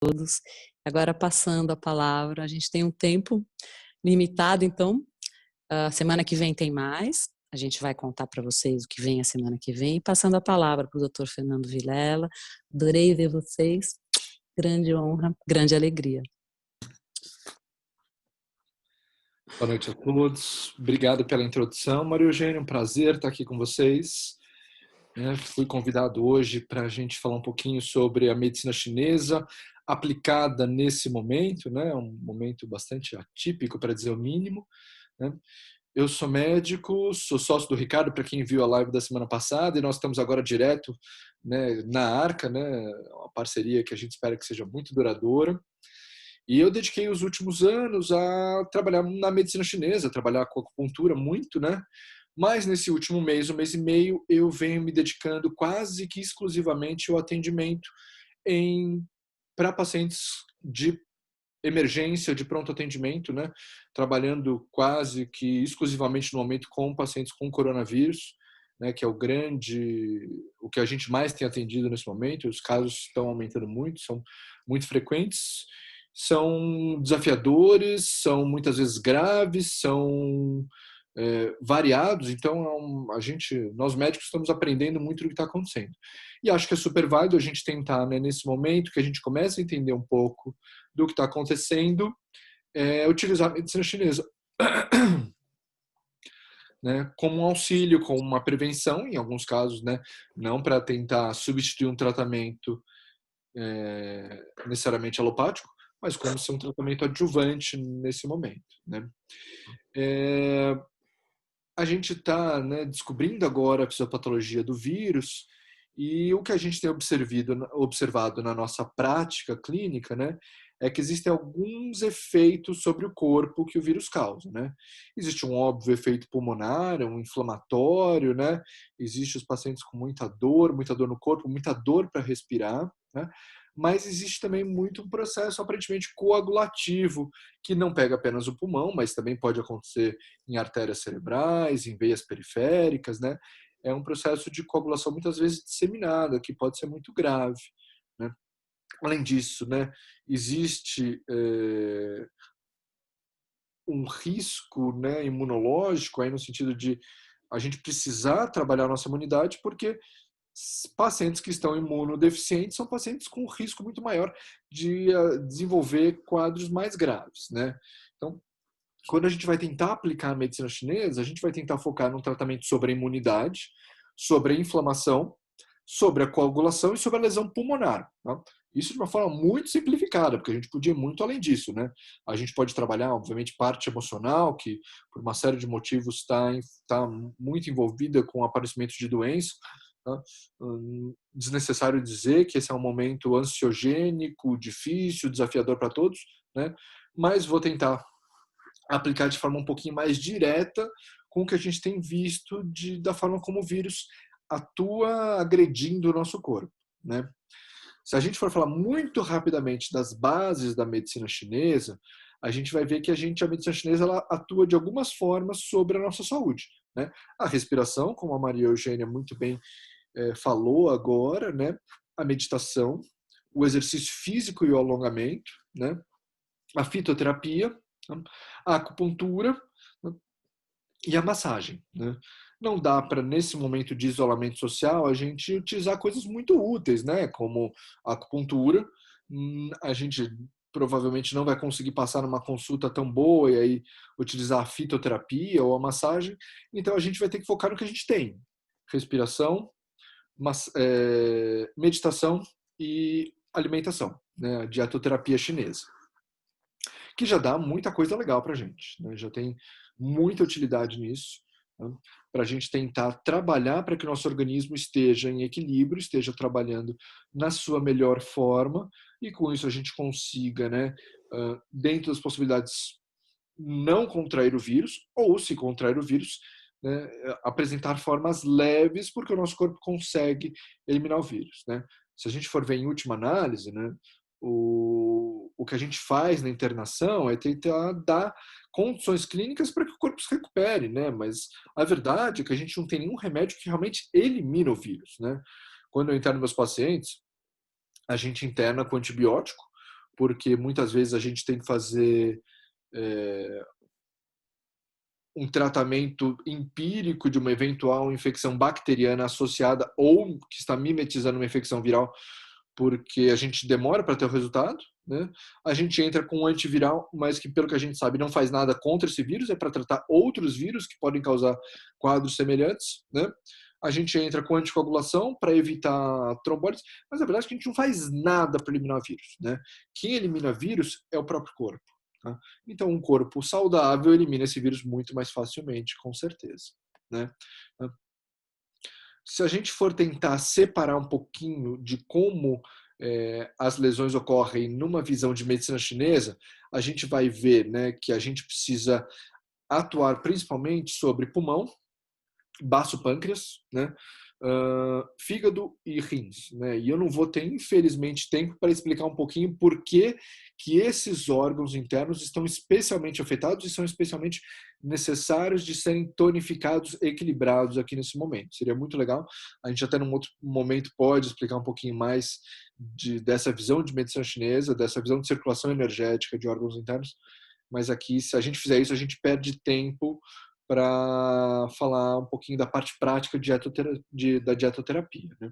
todos. Agora, passando a palavra, a gente tem um tempo limitado, então, a semana que vem tem mais. A gente vai contar para vocês o que vem a semana que vem. Passando a palavra para o Dr. Fernando Vilela. Adorei ver vocês. Grande honra, grande alegria. Boa noite a todos. Obrigado pela introdução. Maria Eugênia, um prazer estar aqui com vocês. Fui convidado hoje para a gente falar um pouquinho sobre a medicina chinesa aplicada nesse momento, um momento bastante atípico, para dizer o mínimo. Eu sou médico, sou sócio do Ricardo, para quem viu a live da semana passada, e nós estamos agora direto na Arca, uma parceria que a gente espera que seja muito duradoura. E eu dediquei os últimos anos a trabalhar na medicina chinesa, a trabalhar com acupuntura muito, Mas nesse último mês, um mês e meio, eu venho me dedicando quase que exclusivamente ao atendimento para pacientes de emergência, de pronto atendimento, Trabalhando quase que exclusivamente no momento com pacientes com coronavírus, que é o que a gente mais tem atendido nesse momento. Os casos estão aumentando muito, são muito frequentes, são desafiadores, são muitas vezes graves, são variados. Então nós médicos estamos aprendendo muito do que está acontecendo, e acho que é super válido a gente tentar, nesse momento que a gente começa a entender um pouco do que está acontecendo, utilizar a medicina chinesa como um auxílio, como uma prevenção, em alguns casos, não para tentar substituir um tratamento necessariamente alopático, mas como ser um tratamento adjuvante nesse momento. A gente está descobrindo agora a fisiopatologia do vírus, e o que a gente tem observado na nossa prática clínica, é que existem alguns efeitos sobre o corpo que o vírus causa. Existe um óbvio efeito pulmonar, um inflamatório, existe os pacientes com muita dor no corpo, muita dor para respirar, mas existe também muito um processo aparentemente coagulativo, que não pega apenas o pulmão, mas também pode acontecer em artérias cerebrais, em veias periféricas, É um processo de coagulação muitas vezes disseminada, que pode ser muito grave, Além disso, existe um risco, imunológico, aí no sentido de a gente precisar trabalhar a nossa imunidade, porque pacientes que estão imunodeficientes são pacientes com risco muito maior de desenvolver quadros mais graves, Então, quando a gente vai tentar aplicar a medicina chinesa, a gente vai tentar focar num tratamento sobre a imunidade, sobre a inflamação, sobre a coagulação e sobre a lesão pulmonar. Isso de uma forma muito simplificada, porque a gente podia ir muito além disso. A gente pode trabalhar, obviamente, parte emocional, que por uma série de motivos está muito envolvida com o aparecimento de doença. Desnecessário dizer que esse é um momento ansiogênico, difícil, desafiador para todos, mas vou tentar aplicar de forma um pouquinho mais direta com o que a gente tem visto da forma como o vírus atua agredindo o nosso corpo. Se a gente for falar muito rapidamente das bases da medicina chinesa, a gente vai ver que a medicina chinesa ela atua de algumas formas sobre a nossa saúde. A respiração, como a Maria Eugênia muito bem falou agora, a meditação, o exercício físico e o alongamento, a fitoterapia, a acupuntura e a massagem. Não dá para, nesse momento de isolamento social, a gente utilizar coisas muito úteis, como a acupuntura. A gente provavelmente não vai conseguir passar numa consulta tão boa e aí utilizar a fitoterapia ou a massagem. Então a gente vai ter que focar no que a gente tem: respiração, meditação e alimentação, a dietoterapia chinesa, que já dá muita coisa legal para a gente, já tem muita utilidade nisso, para a gente tentar trabalhar para que o nosso organismo esteja em equilíbrio, esteja trabalhando na sua melhor forma, e com isso a gente consiga, dentro das possibilidades, não contrair o vírus, ou se contrair o vírus, apresentar formas leves, porque o nosso corpo consegue eliminar o vírus. Se a gente for ver em última análise, o que a gente faz na internação é tentar dar condições clínicas para que o corpo se recupere, mas a verdade é que a gente não tem nenhum remédio que realmente elimina o vírus. Quando eu interno meus pacientes, a gente interna com antibiótico, porque muitas vezes a gente tem que fazer um tratamento empírico de uma eventual infecção bacteriana associada ou que está mimetizando uma infecção viral, porque a gente demora para ter o resultado, né? A gente entra com um antiviral, mas que, pelo que a gente sabe, não faz nada contra esse vírus, é para tratar outros vírus que podem causar quadros semelhantes, né? A gente entra com anticoagulação para evitar tromboses, mas a verdade é que a gente não faz nada para eliminar vírus, né? Quem elimina vírus é o próprio corpo. Tá? Então, um corpo saudável elimina esse vírus muito mais facilmente, com certeza, né? Se a gente for tentar separar um pouquinho de como as lesões ocorrem numa visão de medicina chinesa, a gente vai ver, né, que a gente precisa atuar principalmente sobre pulmão, baço pâncreas, né, fígado e rins, né? E eu não vou ter, infelizmente, tempo para explicar um pouquinho por que esses órgãos internos estão especialmente afetados e são especialmente necessários de serem tonificados, equilibrados aqui nesse momento. Seria muito legal. A gente até num outro momento pode explicar um pouquinho mais dessa visão de medicina chinesa, dessa visão de circulação energética de órgãos internos. Mas aqui, se a gente fizer isso, a gente perde tempo para falar um pouquinho da parte prática da dietoterapia. Né?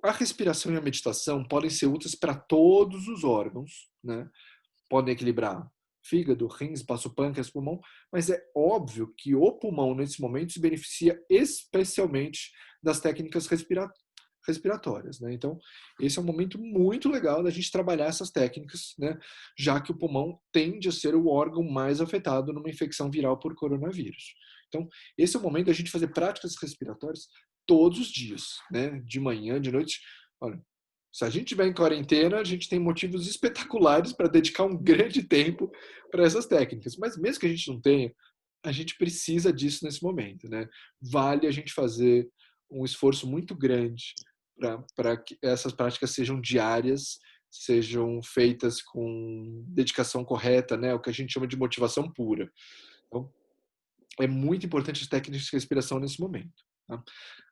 A respiração e a meditação podem ser úteis para todos os órgãos, né? Podem equilibrar fígado, rins, baço pâncreas, pulmão, mas é óbvio que o pulmão, nesse momento, se beneficia especialmente das técnicas respiratórias, né? Então, esse é um momento muito legal da gente trabalhar essas técnicas, né? Já que o pulmão tende a ser o órgão mais afetado numa infecção viral por coronavírus. Então, esse é o momento da gente fazer práticas respiratórias todos os dias, né? De manhã, de noite. Olha, se a gente estiver em quarentena, a gente tem motivos espetaculares para dedicar um grande tempo para essas técnicas. Mas mesmo que a gente não tenha, a gente precisa disso nesse momento, né? Vale a gente fazer um esforço muito grande para que essas práticas sejam diárias, sejam feitas com dedicação correta, né? O que a gente chama de motivação pura. Então, é muito importante as técnicas de respiração nesse momento. Tá?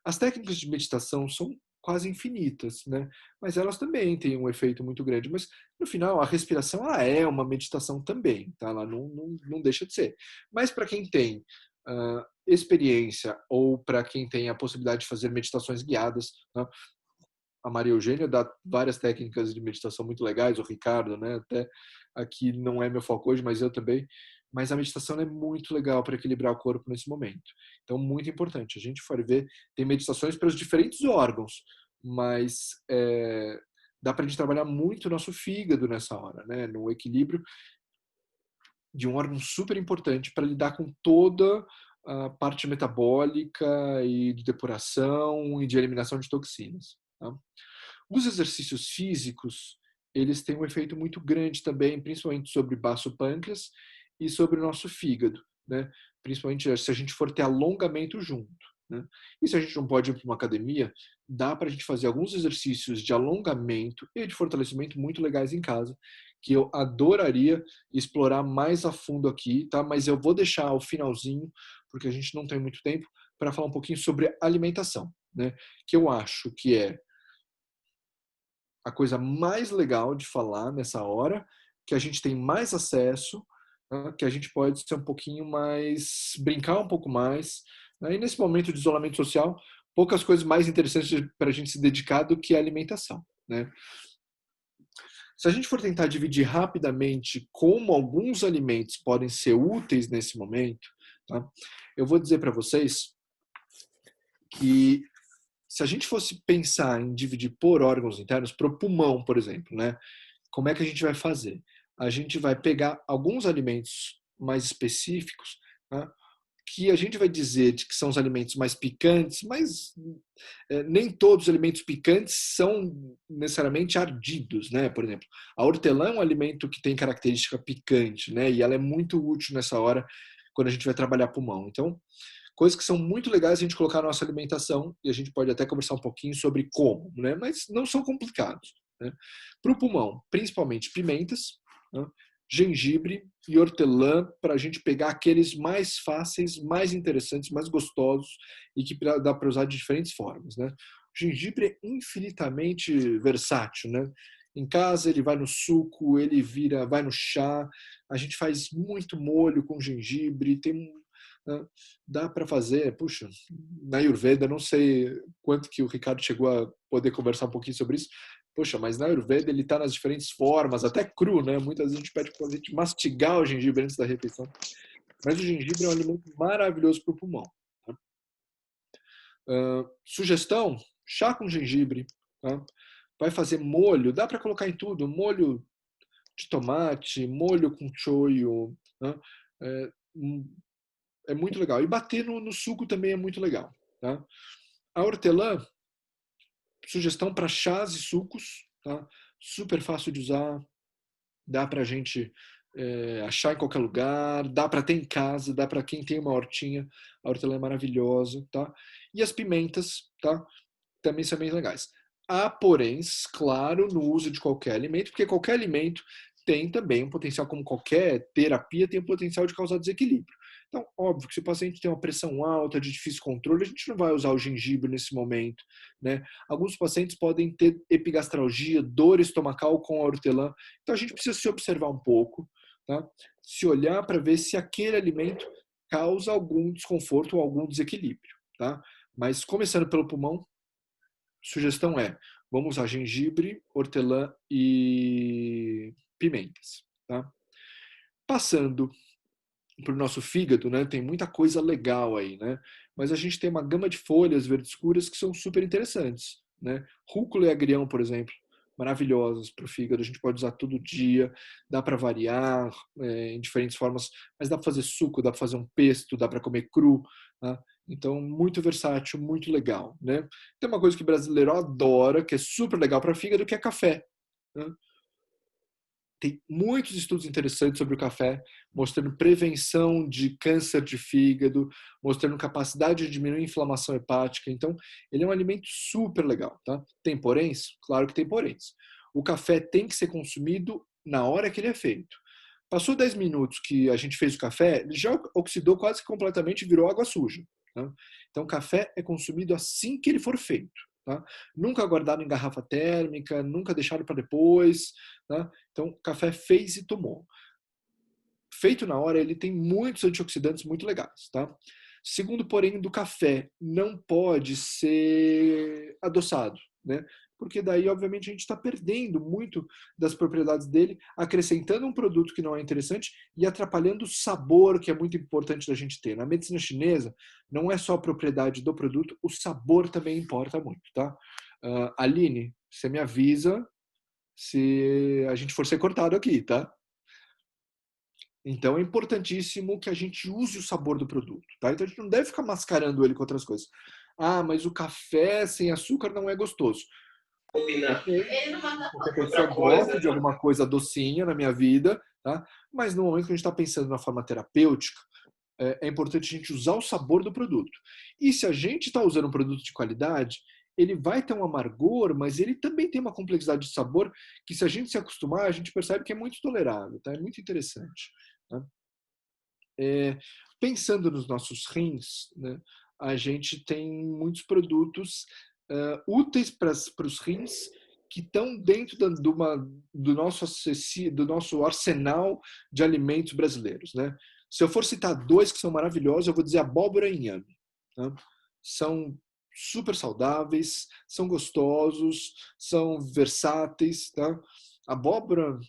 As técnicas de meditação são quase infinitas, né? Mas elas também têm um efeito muito grande. Mas, no final, a respiração ela é uma meditação também, tá? Ela não deixa de ser. Mas para quem tem experiência ou para quem tem a possibilidade de fazer meditações guiadas, tá? A Maria Eugênia dá várias técnicas de meditação muito legais, o Ricardo, né? Até aqui não é meu foco hoje, mas eu também. Mas a meditação é muito legal para equilibrar o corpo nesse momento. Então, muito importante. A gente for ver, tem meditações para os diferentes órgãos, mas dá para a gente trabalhar muito o nosso fígado nessa hora, né? No equilíbrio de um órgão super importante para lidar com toda a parte metabólica e de depuração e de eliminação de toxinas. Tá? Os exercícios físicos, eles têm um efeito muito grande também, principalmente sobre baço pâncreas e sobre o nosso fígado, né? Principalmente se a gente for ter alongamento junto. Né? E se a gente não pode ir para uma academia, dá para a gente fazer alguns exercícios de alongamento e de fortalecimento muito legais em casa, que eu adoraria explorar mais a fundo aqui, tá? Mas eu vou deixar ao finalzinho, porque a gente não tem muito tempo, para falar um pouquinho sobre alimentação, né? Que eu acho que é a coisa mais legal de falar nessa hora, que a gente tem mais acesso, né? Que a gente pode ser um pouquinho mais, brincar um pouco mais, né? E nesse momento de isolamento social, poucas coisas mais interessantes para a gente se dedicar do que a alimentação, né? Se a gente for tentar dividir rapidamente como alguns alimentos podem ser úteis nesse momento, tá? Eu vou dizer para vocês que se a gente fosse pensar em dividir por órgãos internos, para o pulmão, por exemplo, né? Como é que a gente vai fazer? A gente vai pegar alguns alimentos mais específicos, né? Que a gente vai dizer que são os alimentos mais picantes, mas nem todos os alimentos picantes são necessariamente ardidos, né? Por exemplo, a hortelã é um alimento que tem característica picante, né? E ela é muito útil nessa hora quando a gente vai trabalhar pulmão. Então, coisas que são muito legais a gente colocar na nossa alimentação e a gente pode até conversar um pouquinho sobre como, né? Mas não são complicados. Né? Para o pulmão, principalmente pimentas, né? Gengibre e hortelã, para a gente pegar aqueles mais fáceis, mais interessantes, mais gostosos e que dá para usar de diferentes formas. Né? gengibre é infinitamente versátil, né? Em casa ele vai no suco, ele vai no chá. A gente faz muito molho com gengibre. Né? Dá para fazer, puxa, na Ayurveda, não sei quanto que o Ricardo chegou a poder conversar um pouquinho sobre isso. Poxa, mas na Ayurveda ele está nas diferentes formas, até cru, né? Muitas vezes a gente pede para a gente mastigar o gengibre antes da refeição. Mas o gengibre é um alimento maravilhoso para o pulmão. Tá? Sugestão: chá com gengibre. Tá? Vai fazer molho, dá para colocar em tudo, molho de tomate, molho com shoyu, né? é, é muito legal. E bater no suco também é muito legal. Tá? A hortelã, sugestão para chás e sucos, tá? Super fácil de usar, dá para a gente achar em qualquer lugar, dá para ter em casa, dá para quem tem uma hortinha, a hortelã é maravilhosa, tá? E as pimentas, tá? Também são bem legais. Há poréns, claro, no uso de qualquer alimento, porque qualquer alimento tem também um potencial, como qualquer terapia, tem o potencial de causar desequilíbrio. Então, óbvio que se o paciente tem uma pressão alta, de difícil controle, a gente não vai usar o gengibre nesse momento, né? Alguns pacientes podem ter epigastralgia, dor estomacal com a hortelã. Então, a gente precisa se observar um pouco, tá? Se olhar para ver se aquele alimento causa algum desconforto ou algum desequilíbrio, tá? Mas, começando pelo pulmão, sugestão é, vamos usar gengibre, hortelã e pimentas, tá? Passando para o nosso fígado, né? Tem muita coisa legal aí, né? Mas a gente tem uma gama de folhas verdes escuras que são super interessantes, né? Rúcula e agrião, por exemplo, maravilhosos para o fígado. A gente pode usar todo dia, dá para variar em diferentes formas, mas dá para fazer suco, dá para fazer um pesto, dá para comer cru, tá? Então, muito versátil, muito legal, né? Tem uma coisa que o brasileiro adora, que é super legal para fígado, que é café, né? Tem muitos estudos interessantes sobre o café, mostrando prevenção de câncer de fígado, mostrando capacidade de diminuir a inflamação hepática. Então, ele é um alimento super legal, tá? Tem poréns? Claro que tem poréns. O café tem que ser consumido na hora que ele é feito. Passou 10 minutos que a gente fez o café, ele já oxidou quase completamente e virou água suja. Tá? Então, o café é consumido assim que ele for feito. Tá? Nunca guardado em garrafa térmica, nunca deixado para depois. Tá? Então, café fez e tomou. Feito na hora, ele tem muitos antioxidantes muito legais. Tá? Segundo, porém, do café, não pode ser adoçado, né? Porque daí, obviamente, a gente está perdendo muito das propriedades dele, acrescentando um produto que não é interessante e atrapalhando o sabor, que é muito importante da gente ter. Na medicina chinesa, não é só a propriedade do produto, o sabor também importa muito, tá? Aline, você me avisa se a gente for ser cortado aqui, tá? Então é importantíssimo que a gente use o sabor do produto, tá? Então a gente não deve ficar mascarando ele com outras coisas. Ah, mas o café sem açúcar não é gostoso. Combinar. Ok, Ele não manda qualquer outra pessoa coisa. gosta de alguma coisa docinha na minha vida, tá? Mas no momento que a gente está pensando na forma terapêutica, é importante a gente usar o sabor do produto. E se a gente está usando um produto de qualidade, ele vai ter um amargor, mas ele também tem uma complexidade de sabor que, se a gente se acostumar, a gente percebe que é muito tolerável, tá? É muito interessante. Tá? Pensando nos nossos rins, né, a gente tem muitos produtos úteis para os rins que estão dentro do nosso arsenal de alimentos brasileiros. Né? Se eu for citar dois que são maravilhosos, eu vou dizer abóbora e inhame. Tá? São super saudáveis, são gostosos, são versáteis. Tá? Abóbora,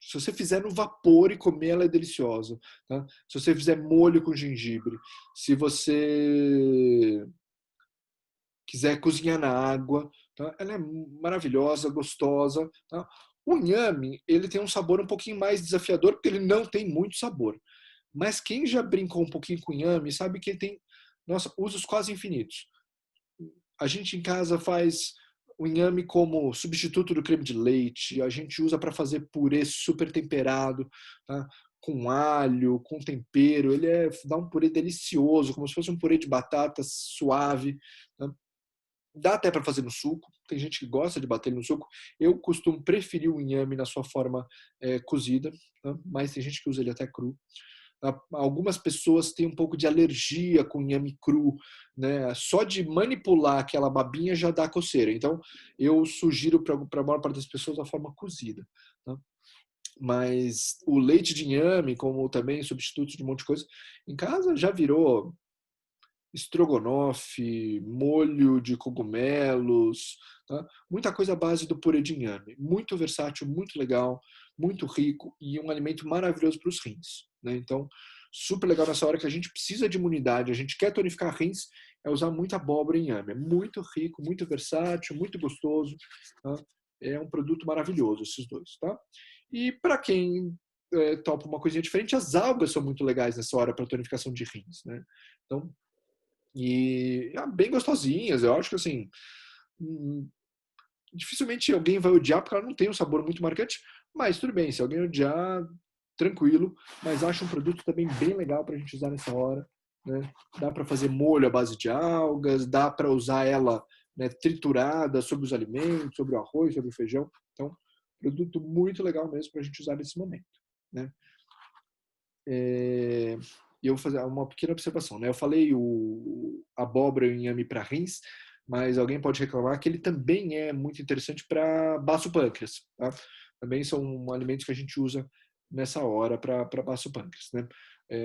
se você fizer no vapor e comer, ela é deliciosa. Tá? Se você fizer molho com gengibre, se você quiser cozinhar na água, tá? Ela é maravilhosa, gostosa. Tá? O inhame, ele tem um sabor um pouquinho mais desafiador, porque ele não tem muito sabor. Mas quem já brincou um pouquinho com inhame sabe que ele tem, nossa, usos quase infinitos. A gente em casa faz o inhame como substituto do creme de leite, a gente usa para fazer purê super temperado, tá? Com alho, com tempero, dá um purê delicioso, como se fosse um purê de batata suave. Tá? Dá até para fazer no suco, tem gente que gosta de bater no suco. Eu costumo preferir o inhame na sua forma cozida, tá? Mas tem gente que usa ele até cru. Algumas pessoas têm um pouco de alergia com inhame cru, né? Só de manipular aquela babinha já dá coceira. Então, eu sugiro para a maior parte das pessoas a forma cozida. Tá? Mas o leite de inhame, como também substituto de um monte de coisa, em casa já virou estrogonofe, molho de cogumelos, tá? Muita coisa à base do purê de inhame. Muito versátil, muito legal, muito rico e um alimento maravilhoso para os rins, né? Então, super legal nessa hora que a gente precisa de imunidade, a gente quer tonificar rins, é usar muita abóbora em inhame. É muito rico, muito versátil, muito gostoso, tá? É um produto maravilhoso esses dois, tá? E para quem topa uma coisinha diferente, as algas são muito legais nessa hora para tonificação de rins, né? Então, bem gostosinhas. Eu acho que assim, dificilmente alguém vai odiar porque ela não tem um sabor muito marcante, mas tudo bem, se alguém odiar, tranquilo, mas acho um produto também bem legal para a gente usar nessa hora, né? Dá para fazer molho à base de algas, dá para usar ela, né, triturada sobre os alimentos, sobre o arroz, sobre o feijão. Então, produto muito legal mesmo para a gente usar nesse momento, né? E eu vou fazer uma pequena observação, né? Eu falei o abóbora e o inhame para rins, mas alguém pode reclamar que ele também é muito interessante para baço pâncreas, tá? Também são alimentos que a gente usa nessa hora para baço pâncreas, né?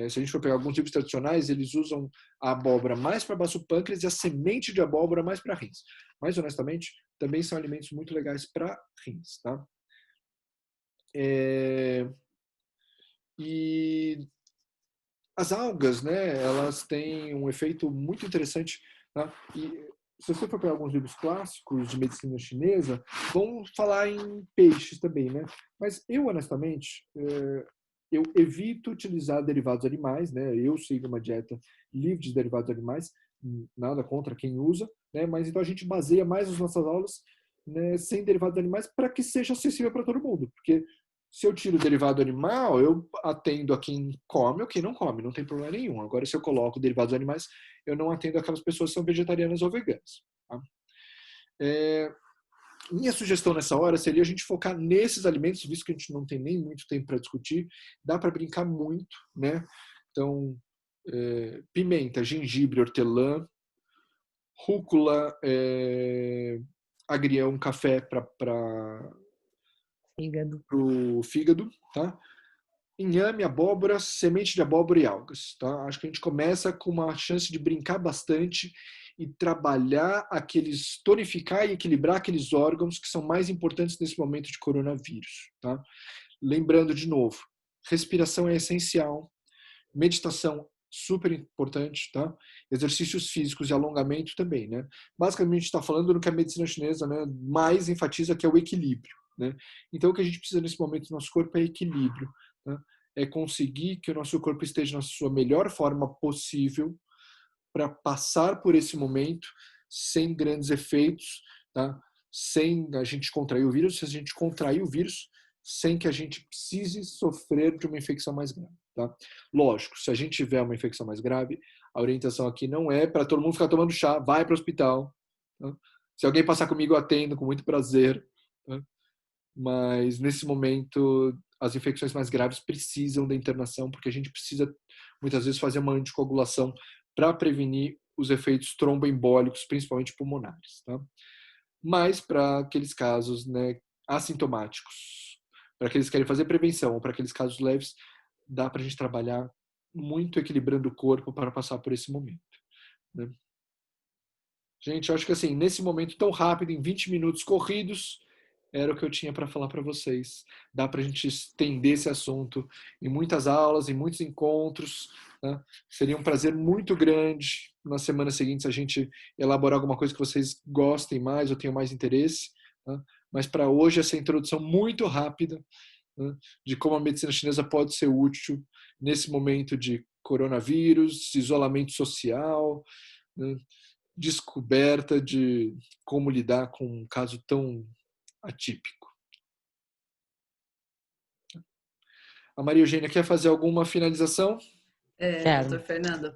Se a gente for pegar alguns livros tradicionais, eles usam a abóbora mais para baço pâncreas e a semente de abóbora mais para rins. Mas, honestamente, também são alimentos muito legais para rins, tá? E as algas, né, elas têm um efeito muito interessante, tá? E se você for pegar alguns livros clássicos de medicina chinesa, vão falar em peixes também, né? Mas eu, honestamente, eu evito utilizar derivados animais, né? Eu sigo uma dieta livre de derivados animais, nada contra quem usa, né? Mas então a gente baseia mais as nossas aulas, né, sem derivados animais para que seja acessível para todo mundo, porque se eu tiro o derivado animal, eu atendo a quem come ou quem não come, não tem problema nenhum. Agora, se eu coloco derivados animais, eu não atendo aquelas pessoas que são vegetarianas ou veganas. Tá? Minha sugestão nessa hora seria a gente focar nesses alimentos, visto que a gente não tem nem muito tempo para discutir, dá para brincar muito, né? Então, pimenta, gengibre, hortelã, rúcula, agrião, café para o fígado, tá? Inhame, abóbora, semente de abóbora e algas. Tá? Acho que a gente começa com uma chance de brincar bastante e trabalhar tonificar e equilibrar aqueles órgãos que são mais importantes nesse momento de coronavírus. Tá? Lembrando de novo, respiração é essencial, meditação super importante, tá? Exercícios físicos e alongamento também, né? Basicamente está falando do que a medicina chinesa, né, mais enfatiza, que é o equilíbrio, né? Então o que a gente precisa nesse momento do nosso corpo é equilíbrio, né? É conseguir que o nosso corpo esteja na sua melhor forma possível para passar por esse momento sem grandes efeitos, tá? Sem a gente contrair o vírus, se a gente contrair o vírus, sem que a gente precise sofrer de uma infecção mais grave. Tá? Lógico, se a gente tiver uma infecção mais grave, a orientação aqui não é para todo mundo ficar tomando chá, vai para o hospital. Tá? Se alguém passar comigo, eu atendo com muito prazer. Tá? Mas nesse momento, as infecções mais graves precisam da internação, porque a gente precisa muitas vezes fazer uma anticoagulação para prevenir os efeitos tromboembólicos, principalmente pulmonares. Tá? Mas para aqueles casos, né, assintomáticos, para aqueles que querem fazer prevenção, ou para aqueles casos leves, dá para a gente trabalhar muito equilibrando o corpo para passar por esse momento. Né? Gente, eu acho que assim, nesse momento tão rápido, em 20 minutos corridos, era o que eu tinha para falar para vocês. Dá para a gente estender esse assunto em muitas aulas, em muitos encontros. Né? Seria um prazer muito grande nas semanas seguintes a gente elaborar alguma coisa que vocês gostem mais ou tenham mais interesse. Né? Mas para hoje, essa introdução muito rápida, né, de como a medicina chinesa pode ser útil nesse momento de coronavírus, isolamento social, né, descoberta de como lidar com um caso tão atípico. A Maria Eugênia quer fazer alguma finalização? Doutor Fernando,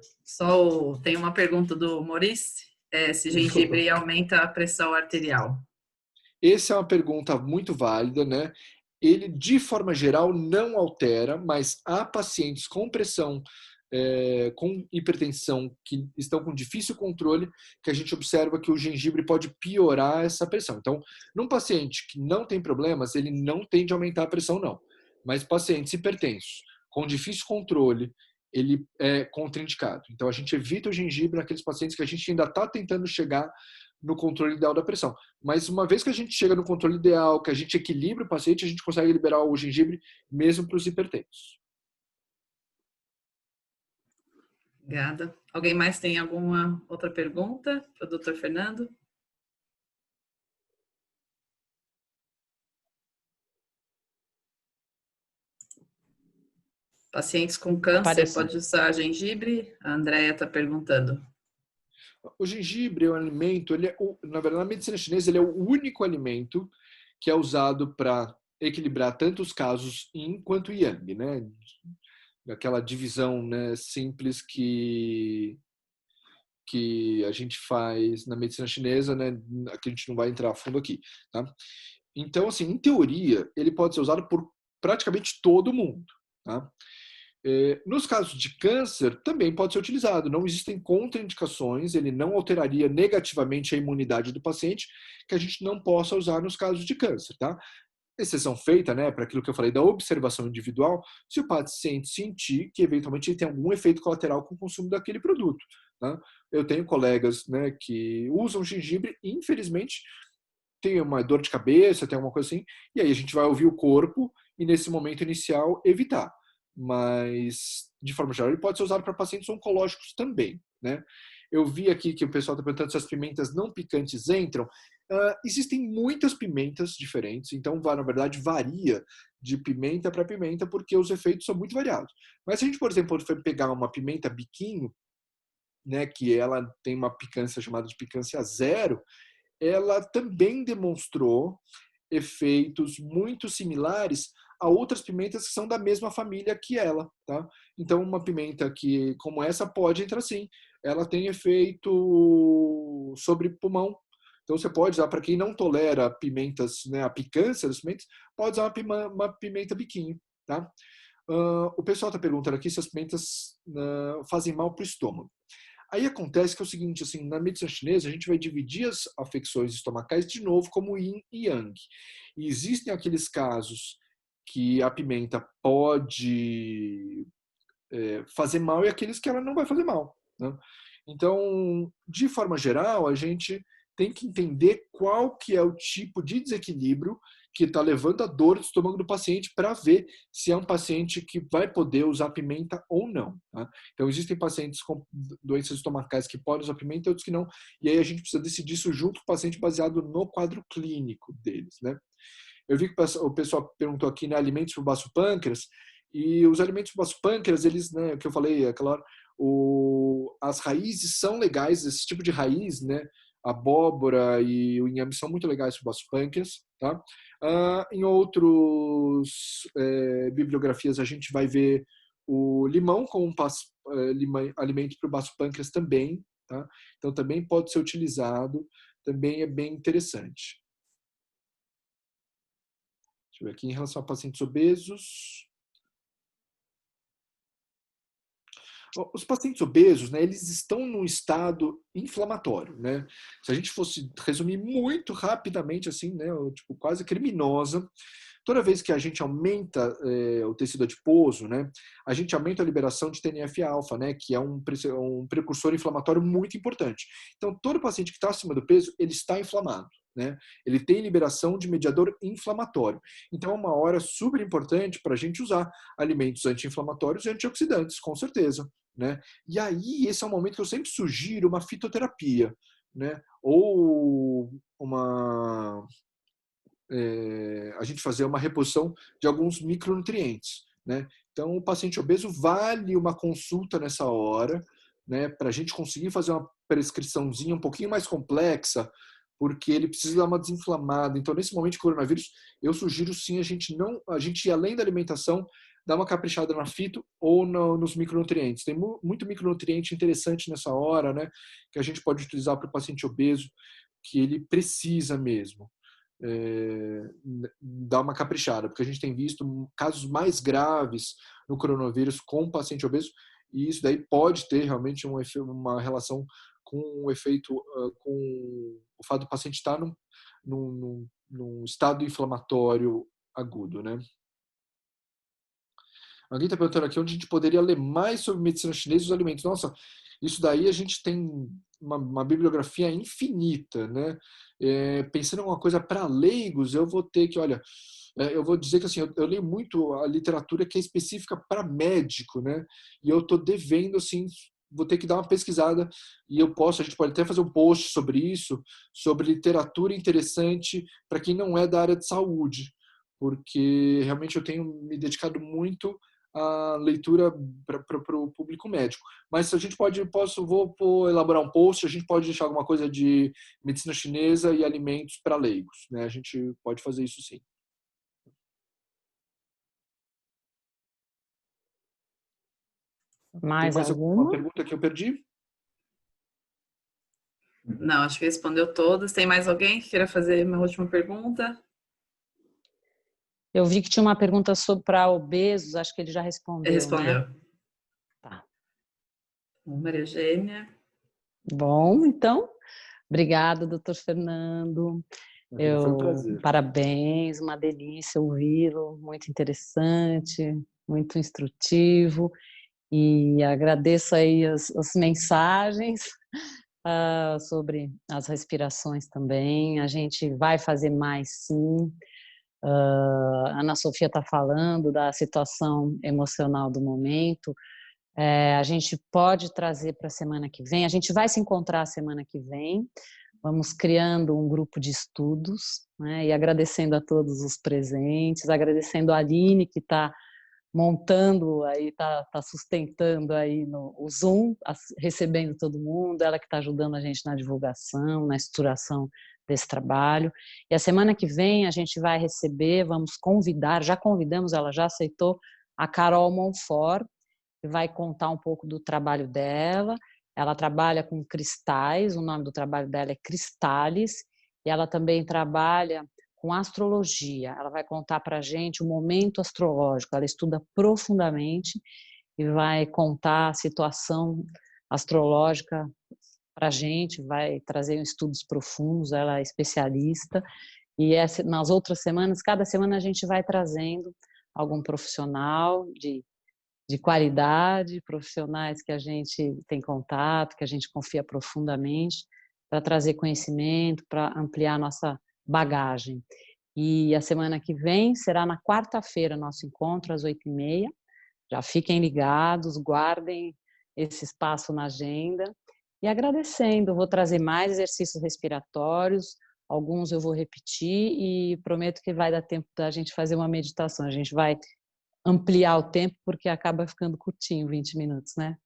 tem uma pergunta do Maurice, se gengibre aumenta a pressão arterial. Essa é uma pergunta muito válida, né? ele, de forma geral, não altera, mas há pacientes com pressão, com hipertensão, que estão com difícil controle, que a gente observa que o gengibre pode piorar essa pressão. Então, num paciente que não tem problemas, ele não tende a aumentar a pressão, não. Mas pacientes hipertensos, com difícil controle, ele é contraindicado. Então, a gente evita o gengibre naqueles pacientes que a gente ainda está tentando chegar no controle ideal da pressão. Mas uma vez que a gente chega no controle ideal, que a gente equilibra o paciente, a gente consegue liberar o gengibre mesmo para os hipertensos. Obrigada. Alguém mais tem alguma outra pergunta para o Dr. Fernando? Pacientes com câncer, pode usar gengibre? A Andrea está perguntando. O gengibre é um alimento, na verdade, na medicina chinesa, ele é o único alimento que é usado para equilibrar tanto os casos yin quanto yang, né? Aquela divisão, né, simples que a gente faz na medicina chinesa, né, que a gente não vai entrar a fundo aqui, tá? Então, assim, em teoria, ele pode ser usado por praticamente todo mundo, tá? Nos casos de câncer, também pode ser utilizado. Não existem contraindicações, ele não alteraria negativamente a imunidade do paciente, que a gente não possa usar nos casos de câncer, tá? Exceção feita, né, para aquilo que eu falei da observação individual, se o paciente sentir que eventualmente ele tem algum efeito colateral com o consumo daquele produto, tá? Eu tenho colegas, né, que usam gengibre e, infelizmente, tem uma dor de cabeça, tem alguma coisa assim, e aí a gente vai ouvir o corpo e, nesse momento inicial, evitar. Mas, de forma geral, ele pode ser usado para pacientes oncológicos também, né? Eu vi aqui que o pessoal está perguntando se as pimentas não picantes entram. Existem muitas pimentas diferentes, então, na verdade, varia de pimenta para pimenta, porque os efeitos são muito variados. Mas se a gente, por exemplo, for pegar uma pimenta biquinho, né, que ela tem uma picância chamada de picância zero, ela também demonstrou efeitos muito similares a outras pimentas que são da mesma família que ela, tá? Então, uma pimenta que, como essa, pode entrar sim. Ela tem efeito sobre pulmão. Então, você pode usar, para quem não tolera pimentas, né, a picância das pimentas, pode usar uma pimenta biquinho, tá? O pessoal está perguntando aqui se as pimentas fazem mal para o estômago. Aí acontece que é o seguinte, assim, na medicina chinesa a gente vai dividir as afecções estomacais de novo como yin e yang. E existem aqueles casos que a pimenta pode fazer mal e aqueles que ela não vai fazer mal, né? Então, de forma geral, a gente tem que entender qual que é o tipo de desequilíbrio que está levando a dor do estômago do paciente para ver se é um paciente que vai poder usar pimenta ou não, tá? Então, existem pacientes com doenças estomacais que podem usar pimenta e outros que não. E aí a gente precisa decidir isso junto com o paciente baseado no quadro clínico deles, né? Eu vi que o pessoal perguntou aqui, né, alimentos para o baço pâncreas, e os alimentos para o baço pâncreas, eles, né, que eu falei, aquela hora, as raízes são legais, esse tipo de raiz, né, abóbora e o inhame são muito legais para o baço pâncreas, tá? Em outros bibliografias a gente vai ver o limão como alimento para o baço pâncreas também, tá? Então também pode ser utilizado, também é bem interessante. Deixa eu ver aqui em relação a pacientes obesos. Os pacientes obesos, né, eles estão num estado inflamatório, né? Se a gente fosse resumir muito rapidamente, assim, né, tipo, quase criminosa, toda vez que a gente aumenta o tecido adiposo, né, a gente aumenta a liberação de TNF-alfa, né, que é um precursor inflamatório muito importante. Então, todo paciente que está acima do peso, ele está inflamado, né? Ele tem liberação de mediador inflamatório. Então, é uma hora super importante para a gente usar alimentos anti-inflamatórios e antioxidantes, com certeza, né? E aí, esse é um momento que eu sempre sugiro uma fitoterapia, né? Ou a gente fazer uma reposição de alguns micronutrientes, né? Então, o paciente obeso vale uma consulta nessa hora, né? Para a gente conseguir fazer uma prescriçãozinha um pouquinho mais complexa, porque ele precisa dar uma desinflamada. Então, nesse momento de coronavírus, eu sugiro sim a gente ir além da alimentação, dar uma caprichada na fito ou nos micronutrientes. Tem muito micronutriente interessante nessa hora, né? Que a gente pode utilizar para o paciente obeso, que ele precisa mesmo. dar uma caprichada, porque a gente tem visto casos mais graves no coronavírus com paciente obeso, e isso daí pode ter realmente uma relação com o efeito, com o fato do paciente estar num estado inflamatório agudo, né? Alguém está perguntando aqui onde a gente poderia ler mais sobre medicina chinesa e os alimentos. Nossa, isso daí a gente tem uma bibliografia infinita, né? Pensando em uma coisa para leigos, eu vou ter que, olha, eu vou dizer que assim, eu leio muito a literatura que é específica para médico, né? E eu estou devendo, assim, vou ter que dar uma pesquisada e a gente pode até fazer um post sobre isso, sobre literatura interessante para quem não é da área de saúde, porque realmente eu tenho me dedicado muito à leitura para o público médico. Mas a gente vou elaborar um post, a gente pode deixar alguma coisa de medicina chinesa e alimentos para leigos, né? A gente pode fazer isso sim. Mais Tem alguma alguma? pergunta que eu perdi? Não, acho que respondeu todas. Tem mais alguém que queira fazer uma última pergunta? Eu vi que tinha uma pergunta para obesos, acho que ele já respondeu, Respondeu. né? Tá. Maria Eugênia. Bom, então, obrigada, doutor Fernando. Foi um prazer. Parabéns, uma delícia ouvi-lo, muito interessante, muito instrutivo, e agradeço aí as mensagens sobre as respirações também. A gente vai fazer mais, sim. A Ana Sofia está falando da situação emocional do momento. A gente pode trazer para a semana que vem. A gente vai se encontrar a semana que vem. Vamos criando um grupo de estudos, né? E agradecendo a todos os presentes, agradecendo a Aline que está montando aí, está sustentando aí o Zoom, recebendo todo mundo, ela que está ajudando a gente na divulgação, na estruturação desse trabalho. E a semana que vem a gente vai receber, vamos convidar, já convidamos, ela já aceitou, a Carol Monfort, que vai contar um pouco do trabalho dela. Ela trabalha com cristais, o nome do trabalho dela é Cristales, e ela também trabalha com astrologia. Ela vai contar para a gente o momento astrológico, ela estuda profundamente e vai contar a situação astrológica para a gente, vai trazer estudos profundos, ela é especialista, e nas outras semanas, cada semana a gente vai trazendo algum profissional de qualidade, profissionais que a gente tem contato, que a gente confia profundamente, para trazer conhecimento, para ampliar a nossa bagagem. E a semana que vem será na quarta-feira nosso encontro, às 8h30. Já fiquem ligados, guardem esse espaço na agenda. E agradecendo, vou trazer mais exercícios respiratórios, alguns eu vou repetir e prometo que vai dar tempo da gente fazer uma meditação. A gente vai ampliar o tempo, porque acaba ficando curtinho, 20 minutos, né?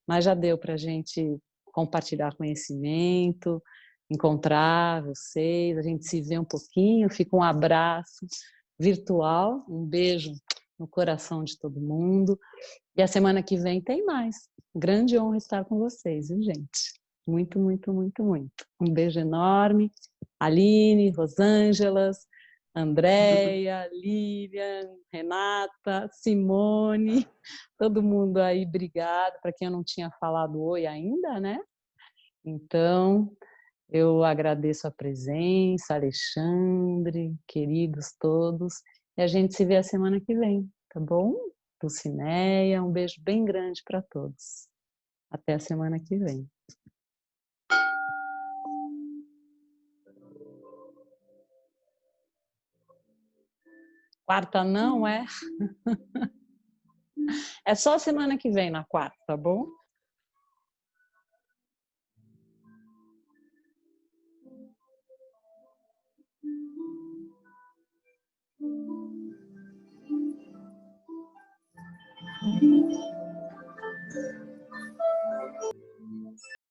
Mas já deu para a gente compartilhar conhecimento, encontrar vocês, a gente se vê um pouquinho, fica um abraço virtual, um beijo no coração de todo mundo. E a semana que vem tem mais. Grande honra estar com vocês, viu, gente? Muito, muito, muito, muito. Um beijo enorme. Aline, Rosângelas, Andréia, Lilian, Renata, Simone, todo mundo aí, obrigado. Para quem eu não tinha falado oi ainda, né? Então, eu agradeço a presença, Alexandre, queridos todos, e a gente se vê a semana que vem, tá bom? Dulcineia, um beijo bem grande para todos. Até a semana que vem. Quarta não é? É só semana que vem na quarta, tá bom?